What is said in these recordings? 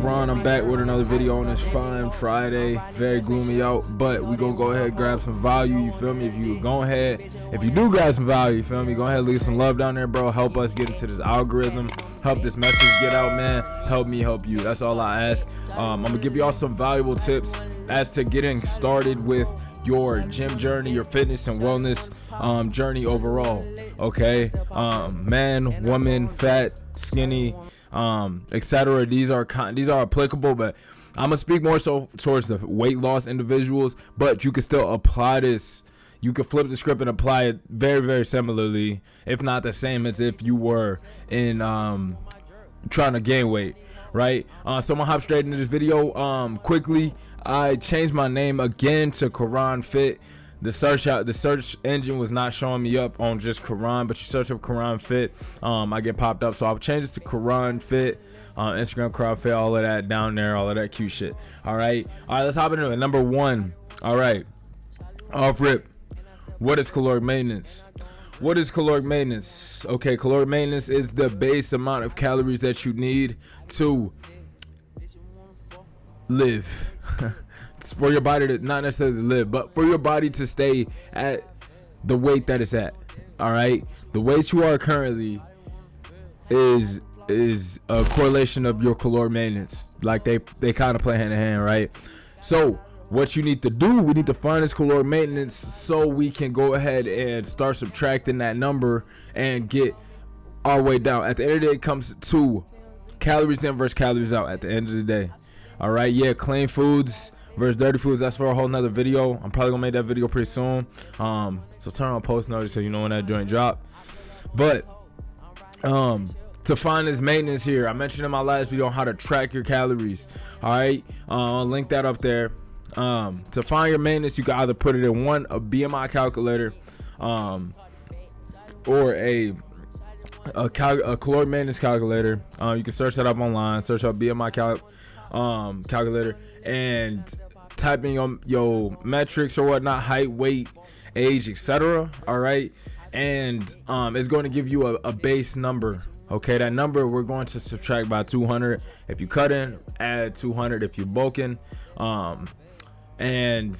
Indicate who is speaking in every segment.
Speaker 1: LeBron. I'm back with another video on this fine Friday. Very gloomy out, but we gonna go ahead and grab some value, you feel me? If you do grab some value, you feel me, go ahead and leave some love down there, bro. Help us get into this algorithm, help this message get out, man. Help me help you, that's all I ask. I'm gonna give y'all some valuable tips as to getting started with your gym journey, your fitness and wellness journey overall. Okay, man, woman, fat, skinny, etc. These are applicable, but I'm gonna speak more so towards the weight loss individuals. But you can still apply this. You can flip the script and apply it very, very similarly, if not the same, as if you were in trying to gain weight, right? So I'm gonna hop straight into this video. Quickly, I changed my name again to Coran Fit. The search engine was not showing me up on just Coran, but you search up Coran Fit, I get popped up. So I'll change this to Coran Fit, Instagram Coran Fit, all of that down there, all of that cute shit. All right, let's hop into it. Number one. All right, off rip. What is caloric maintenance? What is caloric maintenance? Okay, caloric maintenance is the base amount of calories that you need to live. It's for your body to not necessarily live, but for your body to stay at the weight that it's at. All right, the weight you are currently is a correlation of your caloric maintenance. Like they kind of play hand in hand, right? So what you need to do, we need to find this caloric maintenance so we can go ahead and start subtracting that number and get our way down. At the end of the day, it comes to calories in versus calories out at the end of the day. All right, yeah, clean foods versus dirty foods, that's for a whole nother video. I'm probably gonna make that video pretty soon. So turn on post notice so you know when that joint drop. But to find this maintenance here, I mentioned in my last video how to track your calories. All right, I'll link that up there. To find your maintenance, you can either put it in a BMI calculator, or a caloric maintenance calculator. You can search that up online, search up BMI calculator, and type in your metrics or whatnot, height, weight, age, etc. All right, and it's going to give you a base number. Okay, that number we're going to subtract by 200 if you cut in, add 200 if you're bulking. And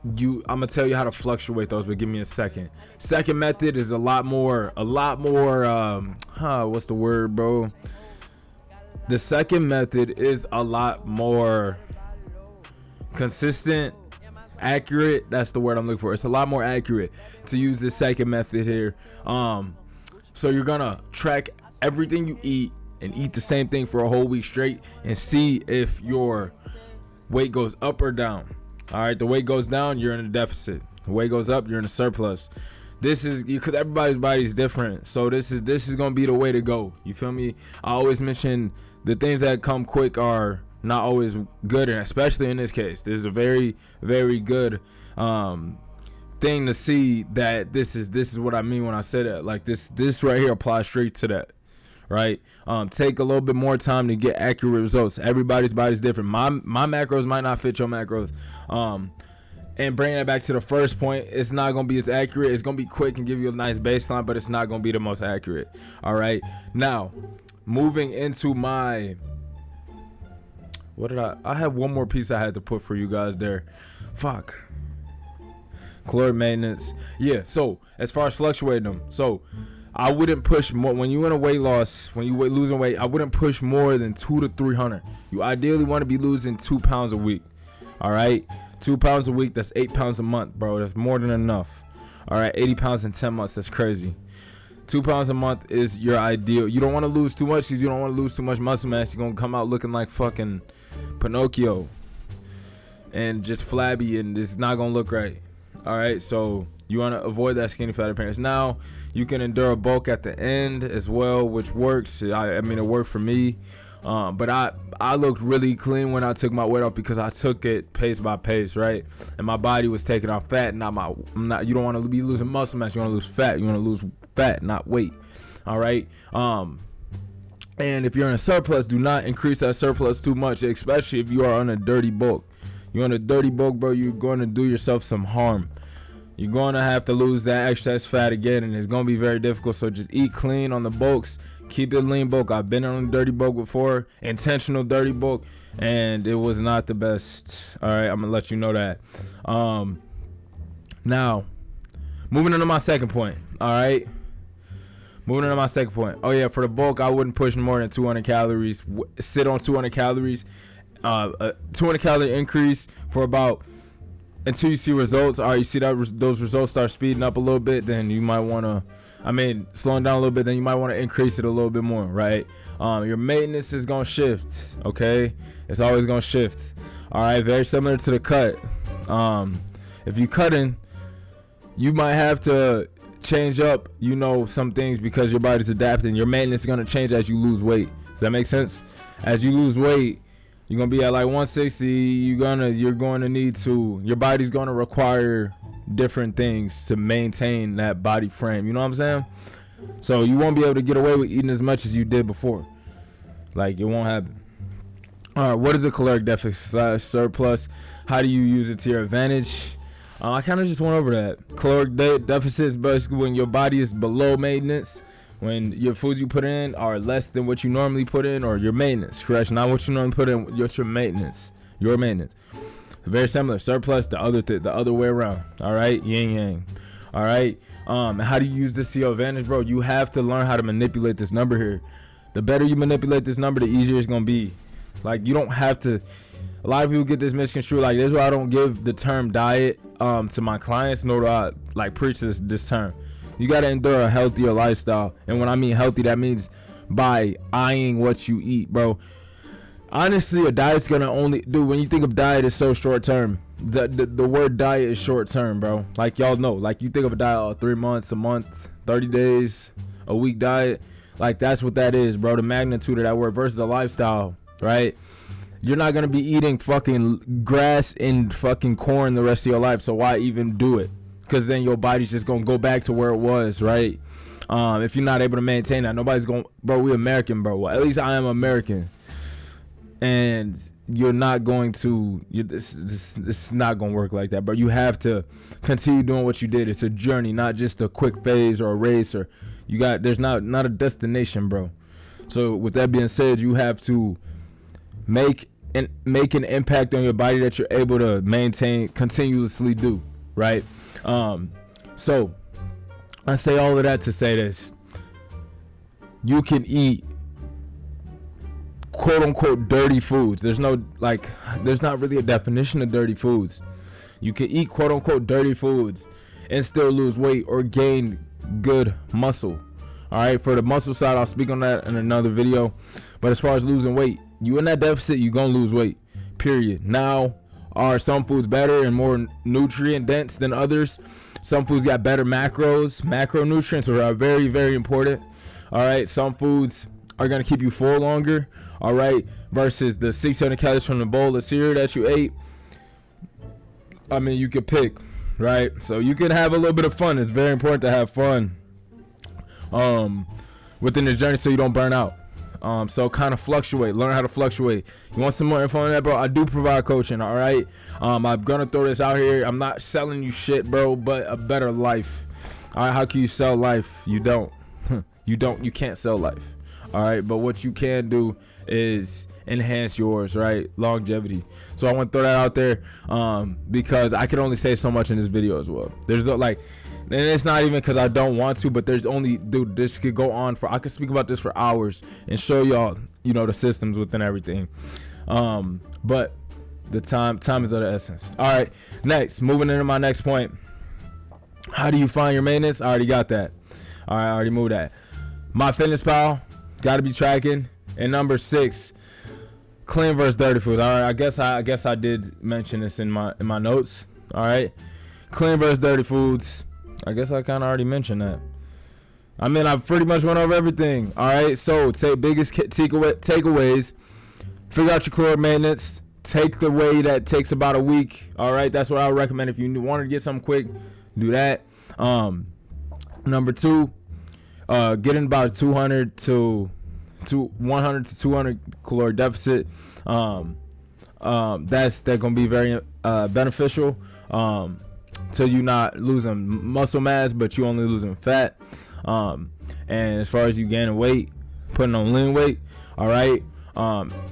Speaker 1: I'm gonna tell you how to fluctuate those, but give me a second. Second method is a lot more what's the word, bro? The second method is a lot more consistent, accurate. That's the word I'm looking for. It's a lot more accurate to use this second method here. So you're gonna track everything you eat and eat the same thing for a whole week straight and see if your weight goes up or down. All right, the weight goes down, you're in a deficit. The weight goes up, you're in a surplus. This is because everybody's body is different, so this is gonna be the way to go. You feel me? I always mention the things that come quick are not always good, and especially in this case, this is a very, very good thing to see that this is what I mean when I say that. Like this right here applies straight to that. Right, take a little bit more time to get accurate results. Everybody's body's different. My macros might not fit your macros. And bringing it back to the first point, it's not gonna be as accurate. It's gonna be quick and give you a nice baseline, but it's not gonna be the most accurate. All right, now moving into my I have one more piece I had to put for you guys there. Fuck, caloric maintenance. Yeah, so as far as fluctuating them, so I wouldn't push more when you in a weight loss, when you losing weight. I wouldn't push more than 200 to 300. You ideally want to be losing 2 pounds a week. All right, 2 pounds a week, that's 8 pounds a month, bro. That's more than enough. All right, 80 pounds in 10 months, that's crazy. 2 pounds a month is your ideal. You don't want to lose too much because you don't want to lose too much muscle mass. You're gonna come out looking like fucking Pinocchio and just flabby, and it's not gonna look right. All right, so you want to avoid that skinny fat appearance. Now you can endure a bulk at the end as well, which works. I mean, it worked for me, but I looked really clean when I took my weight off because I took it pace by pace, right? And my body was taking off fat, not. You don't want to be losing muscle mass. You want to lose fat. You want to lose fat, not weight. All right. And if you're in a surplus, do not increase that surplus too much, especially if you are on a dirty bulk. You're on a dirty bulk, bro, you're going to do yourself some harm. you're going to have to lose that excess fat again, and it's going to be very difficult. So just eat clean on the bulks. Keep it lean bulk. I've been on a dirty bulk before, intentional dirty bulk, and it was not the best. All right, I'm going to let you know that. Now, moving into my second point. All right. Moving into my second point. Oh, yeah, for the bulk, I wouldn't push more than 200 calories. Sit on 200 calories. A 200 calorie increase for about, until you see results. All right, you see that those results start speeding up a little bit, then you might want to, slowing down a little bit, then you might want to increase it a little bit more, right? Your maintenance is going to shift, okay? It's always going to shift. All right, very similar to the cut. If you cutting, you might have to change up, some things because your body's adapting. Your maintenance is going to change as you lose weight. Does that make sense? As you lose weight, you're going to be at like 160. You're going to need to, your body's going to require different things to maintain that body frame. You know what I'm saying? So you won't be able to get away with eating as much as you did before. Like, it won't happen. All right, what is a caloric deficit surplus? How do you use it to your advantage? I kind of just went over that. Caloric deficit is basically when your body is below maintenance, when your foods you put in are less than what you normally put in, or your maintenance, correct? Not what you normally put in, your maintenance. Your maintenance. Very similar. Surplus, the other way around. All right, yin yang. All right. How do you use this to your advantage, bro? You have to learn how to manipulate this number here. The better you manipulate this number, the easier it's gonna be. Like, you don't have to. A lot of people get this misconstrued. Like, this is why I don't give the term diet to my clients, nor do I like preach this term. You got to endure a healthier lifestyle, and when I mean healthy, that means by eyeing what you eat, bro. Honestly, a diet's gonna only, dude, when you think of diet, it's so short term. The word diet is short term, bro. Like, y'all know, like, you think of a diet, 3 months, a month, 30 days, a week diet. Like, that's what that is, bro. The magnitude of that word versus a lifestyle, right? You're not gonna be eating fucking grass and fucking corn the rest of your life, so why even do it? Because then your body's just gonna go back to where it was, right? If you're not able to maintain that, nobody's gonna, bro. We American, bro. Well, at least I am American, and you're not going to. This is not gonna work like that, bro. You have to continue doing what you did. It's a journey, not just a quick phase or a race, or you got. There's not a destination, bro. So with that being said, you have to make an impact on your body that you're able to maintain, continuously do, right? So I say all of that to say this: you can eat quote unquote dirty foods. There's not really a definition of dirty foods. You can eat quote unquote dirty foods and still lose weight or gain good muscle. All right, for the muscle side, I'll speak on that in another video. But as far as losing weight, you in that deficit, you're gonna lose weight, period. Now, are some foods better and more nutrient dense than others? Some foods got better macronutrients, which are very, very important. All right, some foods are gonna keep you full longer, all right, versus the 600 calories from the bowl of cereal that you ate. I mean, you could pick, right? So you can have a little bit of fun. It's very important to have fun within the journey so you don't burn out. So kind of fluctuate, learn how to fluctuate. You want some more info on that, bro? I do provide coaching, all right? I'm gonna throw this out here. I'm not selling you shit, bro, but a better life. All right, how can you sell life? You don't. You can't sell life. All right, but what you can do is enhance yours, right? Longevity. So I want to throw that out there because I can only say so much in this video as well. There's like, and it's not even because I don't want to, but there's only, dude, this could go on for, I could speak about this for hours and show y'all, the systems within everything. But the time is of the essence. All right, next, moving into my next point. How do you find your maintenance? I already got that. All right, I already moved that. MyFitnessPal, got to be tracking. And number 6, clean versus dirty foods. All right, I guess I did mention this in my notes. All right, clean versus dirty foods. I guess I kind of already mentioned that. I mean, I pretty much went over everything. All right, so say biggest takeaways. Figure out your caloric maintenance. Take the way that takes about a week. All right, that's what I would recommend. If you want to get something quick, do that. Number 2, get in about 100 to 200 caloric deficit. That's gonna be very beneficial. till you not losing muscle mass, but you only losing fat. And as far as you gaining weight, putting on lean weight, all right.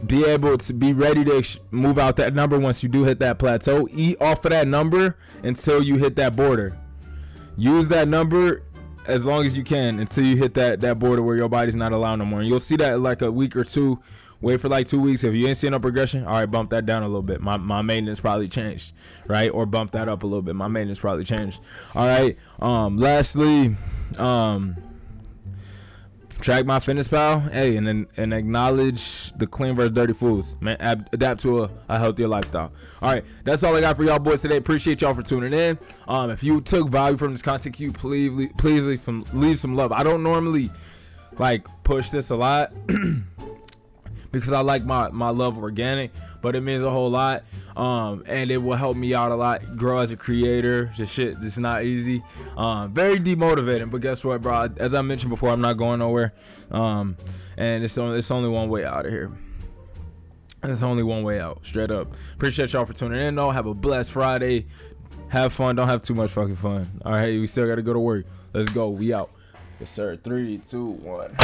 Speaker 1: Be able to be ready to move out that number once you do hit that plateau. Eat off of that number until you hit that border. Use that number as long as you can until you hit that border where your body's not allowed no more. And you'll see that in like a week or two. Wait for like 2 weeks. If you ain't seeing no progression, all right, bump that down a little bit. My maintenance probably changed, right? Or bump that up a little bit. My maintenance probably changed. All right. Lastly, track MyFitnessPal. Hey, and acknowledge the clean versus dirty foods. Man, adapt to a healthier lifestyle. All right, that's all I got for y'all boys today. Appreciate y'all for tuning in. If you took value from this content, please leave some love. I don't normally like push this a lot. Because I like my love organic, but it means a whole lot, and it will help me out a lot, grow as a creator. This shit, this is not easy, very demotivating, but guess what, bro? As I mentioned before, I'm not going nowhere, and it's only one way out of here. It's only one way out, straight up. Appreciate y'all for tuning in, though. Have a blessed Friday. Have fun. Don't have too much fucking fun. All right, we still got to go to work. Let's go. We out. Yes, sir. 3, 2, 1.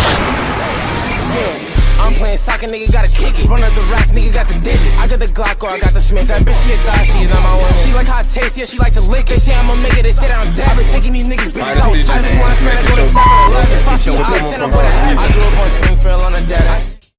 Speaker 2: I'm playing soccer, nigga, gotta kick it. Run up the racks, nigga, got the digits. I got the Glock or I got the Smith. That bitch, she a thot, she is not my woman. She like hot taste, yeah, she like to lick. They say I'ma make it, they say that I'm dead. I've been taking these niggas bitches out. I just wanna spend a go to 7-Eleven. If I see I send them with a hat. I grew up on Springfield on a dead.